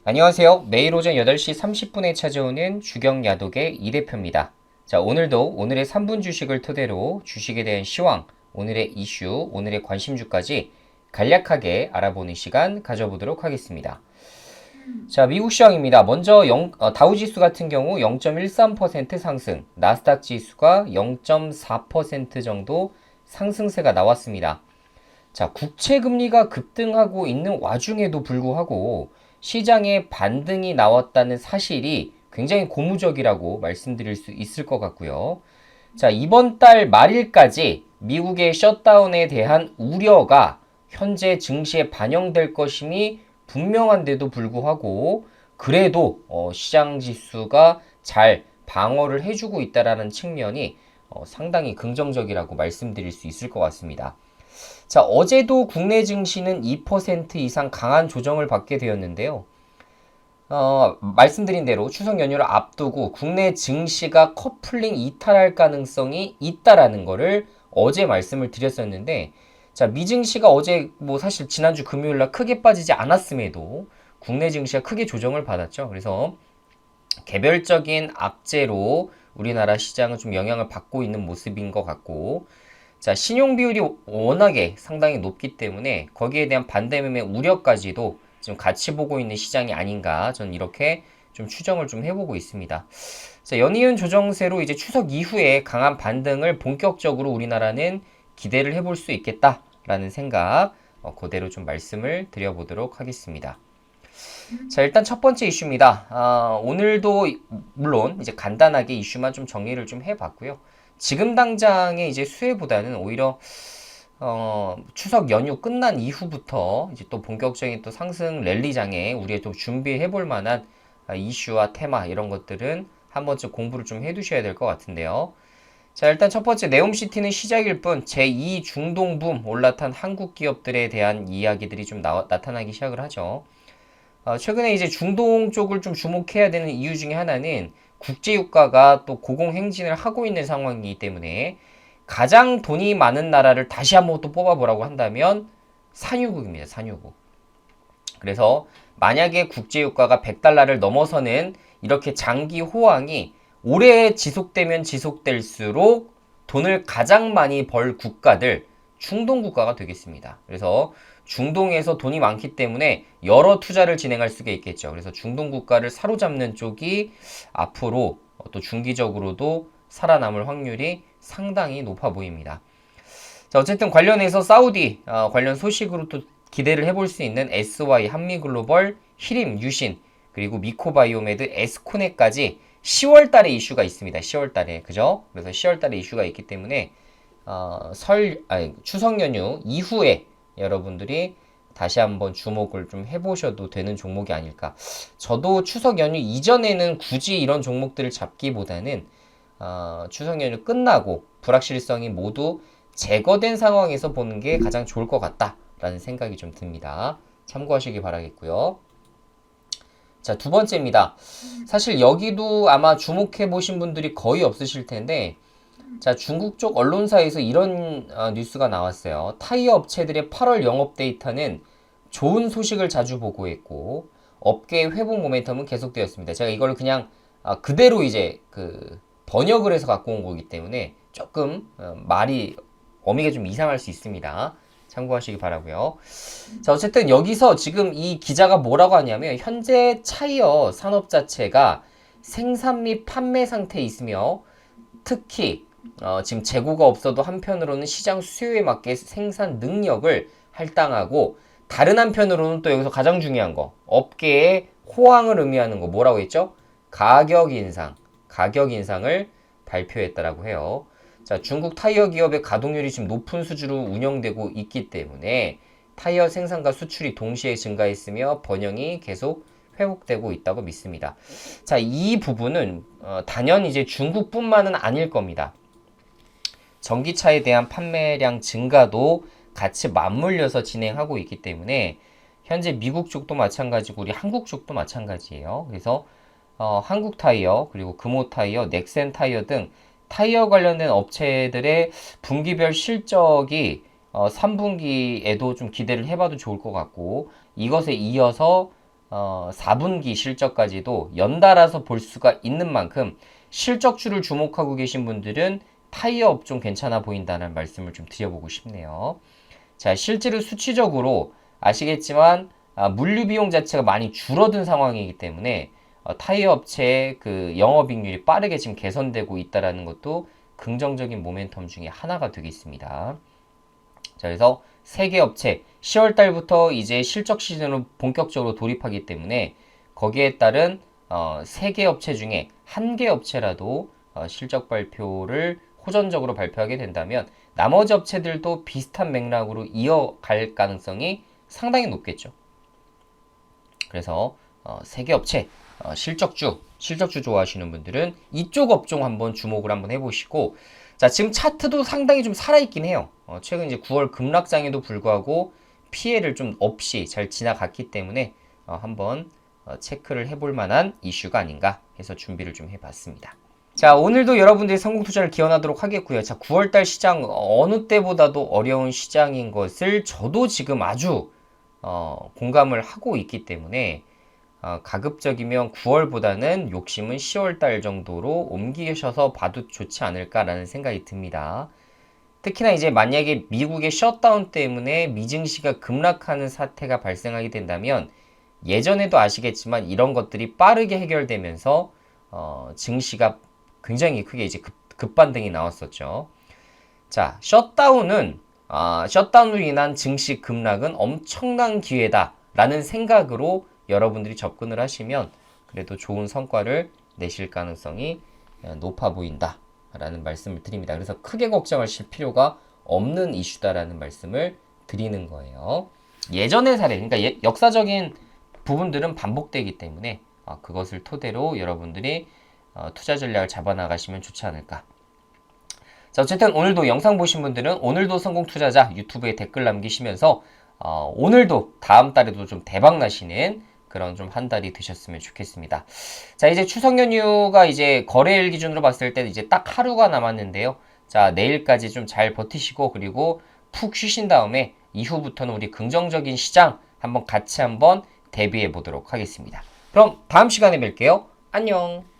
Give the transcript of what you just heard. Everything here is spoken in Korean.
안녕하세요. 매일 오전 8시 30분에 찾아오는 주경야독의 이 대표입니다. 자, 오늘도 오늘의 3분 주식을 토대로 주식에 대한 시황, 오늘의 이슈, 오늘의 관심주까지 간략하게 알아보는 시간 가져보도록 하겠습니다. 자, 미국 시황입니다. 먼저 다우지수 같은 경우 0.13% 상승, 나스닥 지수가 0.4% 정도 상승세가 나왔습니다. 자, 국채 금리가 급등하고 있는 와중에도 불구하고 시장에 반등이 나왔다는 사실이 굉장히 고무적이라고 말씀드릴 수 있을 것 같고요. 자, 이번 달 말일까지 미국의 셧다운에 대한 우려가 현재 증시에 반영될 것임이 분명한데도 불구하고 그래도 시장 지수가 잘 방어를 해주고 있다라는 측면이 상당히 긍정적이라고 말씀드릴 수 있을 것 같습니다. 자, 어제도 국내 증시는 2% 이상 강한 조정을 받게 되었는데요. 말씀드린 대로 추석 연휴를 앞두고 국내 증시가 커플링 이탈할 가능성이 있다라는 거를 어제 말씀을 드렸었는데, 자, 미증시가 어제 사실 지난주 금요일 날 크게 빠지지 않았음에도 국내 증시가 크게 조정을 받았죠. 그래서 개별적인 악재로 우리나라 시장은 좀 영향을 받고 있는 모습인 것 같고, 자, 신용 비율이 워낙에 상당히 높기 때문에 거기에 대한 반대 매매 우려까지도 좀 같이 보고 있는 시장이 아닌가, 저는 이렇게 좀 추정을 좀 해보고 있습니다. 자, 연이은 조정세로 이제 추석 이후에 강한 반등을 본격적으로 우리나라는 기대를 해볼 수 있겠다라는 생각, 그대로 좀 말씀을 드려보도록 하겠습니다. 자, 일단 첫 번째 이슈입니다. 오늘도 물론 이제 간단하게 이슈만 좀 정리를 좀 해봤고요. 지금 당장의 이제 수혜보다는 오히려 추석 연휴 끝난 이후부터 이제 또 본격적인 또 상승 랠리장에 우리가 좀 준비해 볼 만한 이슈와 테마 이런 것들은 한 번쯤 공부를 좀 해두셔야 될 것 같은데요. 자, 일단 첫 번째 네옴시티는 시작일 뿐 제2 중동붐 올라탄 한국 기업들에 대한 이야기들이 좀 나타나기 시작을 하죠. 최근에 이제 중동 쪽을 좀 주목해야 되는 이유 중에 하나는 국제유가가 또 고공행진을 하고 있는 상황이기 때문에 가장 돈이 많은 나라를 다시 한번 또 뽑아보라고 한다면 산유국입니다. 산유국. 그래서 만약에 국제유가가 100달러를 넘어서는 이렇게 장기 호황이 오래 지속되면 지속될수록 돈을 가장 많이 벌 국가들 중동 국가가 되겠습니다. 그래서 중동에서 돈이 많기 때문에 여러 투자를 진행할 수가 있겠죠. 그래서 중동 국가를 사로잡는 쪽이 앞으로 또 중기적으로도 살아남을 확률이 상당히 높아 보입니다. 자, 어쨌든 관련해서 사우디 관련 소식으로 또 기대를 해볼 수 있는 SY 한미글로벌, 히림, 유신, 그리고 미코바이오메드, 에스코네까지 10월 달에 이슈가 있습니다. 10월 달에. 그죠? 그래서 10월 달에 이슈가 있기 때문에 추석 연휴 이후에 여러분들이 다시 한번 주목을 좀 해보셔도 되는 종목이 아닐까. 저도 추석 연휴 이전에는 굳이 이런 종목들을 잡기보다는 추석 연휴 끝나고 불확실성이 모두 제거된 상황에서 보는 게 가장 좋을 것 같다라는 생각이 좀 듭니다. 참고하시기 바라겠고요. 자, 두 번째입니다. 사실 여기도 아마 주목해 보신 분들이 거의 없으실 텐데, 자, 중국 쪽 언론사에서 이런 뉴스가 나왔어요. 타이어 업체들의 8월 영업 데이터는 좋은 소식을 자주 보고했고 업계의 회복 모멘텀은 계속되었습니다. 제가 이걸 그냥 그대로 이제 번역을 해서 갖고 온 거기 때문에 조금 말이 어미가 좀 이상할 수 있습니다. 참고하시기 바라고요. 자, 어쨌든 여기서 지금 이 기자가 뭐라고 하냐면 현재 타이어 산업 자체가 생산 및 판매 상태에 있으며 특히 지금 재고가 없어도 한편으로는 시장 수요에 맞게 생산 능력을 할당하고 다른 한편으로는 또 여기서 가장 중요한 거 업계의 호황을 의미하는 거 뭐라고 했죠? 가격 인상을 발표했다라고 해요. 자, 중국 타이어 기업의 가동률이 지금 높은 수준으로 운영되고 있기 때문에 타이어 생산과 수출이 동시에 증가했으며 번영이 계속 회복되고 있다고 믿습니다. 자, 이 부분은 단연 이제 중국뿐만은 아닐 겁니다. 전기차에 대한 판매량 증가도 같이 맞물려서 진행하고 있기 때문에 현재 미국 쪽도 마찬가지고 우리 한국 쪽도 마찬가지예요. 그래서 한국 타이어, 그리고 금호 타이어, 넥센 타이어 등 타이어 관련된 업체들의 분기별 실적이 3분기에도 좀 기대를 해봐도 좋을 것 같고 이것에 이어서 4분기 실적까지도 연달아서 볼 수가 있는 만큼 실적주를 주목하고 계신 분들은 타이어 업종 괜찮아 보인다는 말씀을 좀 드려보고 싶네요. 자, 실제로 수치적으로 아시겠지만 물류 비용 자체가 많이 줄어든 상황이기 때문에 타이어 업체의 그 영업이익률이 빠르게 지금 개선되고 있다라는 것도 긍정적인 모멘텀 중에 하나가 되겠습니다. 자, 그래서 세 개 업체 10월 달부터 이제 실적 시즌으로 본격적으로 돌입하기 때문에 거기에 따른 세 개 업체 중에 한 개 업체라도 실적 발표를 호전적으로 발표하게 된다면 나머지 업체들도 비슷한 맥락으로 이어갈 가능성이 상당히 높겠죠. 그래서 세 개 업체 실적주 좋아하시는 분들은 이쪽 업종 한번 주목을 한번 해보시고, 자, 지금 차트도 상당히 좀 살아있긴 해요. 최근 이제 9월 급락장에도 불구하고 피해를 좀 없이 잘 지나갔기 때문에 한번 체크를 해볼 만한 이슈가 아닌가 해서 준비를 좀 해봤습니다. 자, 오늘도 여러분들의 성공 투자를 기원하도록 하겠고요. 자, 9월달 시장 어느 때보다도 어려운 시장인 것을 저도 지금 아주 공감을 하고 있기 때문에 가급적이면 9월보다는 욕심은 10월달 정도로 옮기셔서 봐도 좋지 않을까라는 생각이 듭니다. 특히나 이제 만약에 미국의 셧다운 때문에 미증시가 급락하는 사태가 발생하게 된다면 예전에도 아시겠지만 이런 것들이 빠르게 해결되면서 증시가 굉장히 크게 이제 급반등이 나왔었죠. 자, 셧다운으로 인한 증시 급락은 엄청난 기회다라는 생각으로 여러분들이 접근을 하시면 그래도 좋은 성과를 내실 가능성이 높아 보인다라는 말씀을 드립니다. 그래서 크게 걱정하실 필요가 없는 이슈다라는 말씀을 드리는 거예요. 예전의 사례, 그러니까 역사적인 부분들은 반복되기 때문에 그것을 토대로 여러분들이 투자 전략을 잡아나가시면 좋지 않을까. 자, 어쨌든 오늘도 영상 보신 분들은 오늘도 성공 투자자 유튜브에 댓글 남기시면서 오늘도 다음 달에도 좀 대박 나시는 그런 좀 한 달이 되셨으면 좋겠습니다. 자, 이제 추석 연휴가 이제 거래일 기준으로 봤을 때 이제 딱 하루가 남았는데요. 자, 내일까지 좀 잘 버티시고 그리고 푹 쉬신 다음에 이후부터는 우리 긍정적인 시장 한번 같이 한번 대비해 보도록 하겠습니다. 그럼 다음 시간에 뵐게요. 안녕.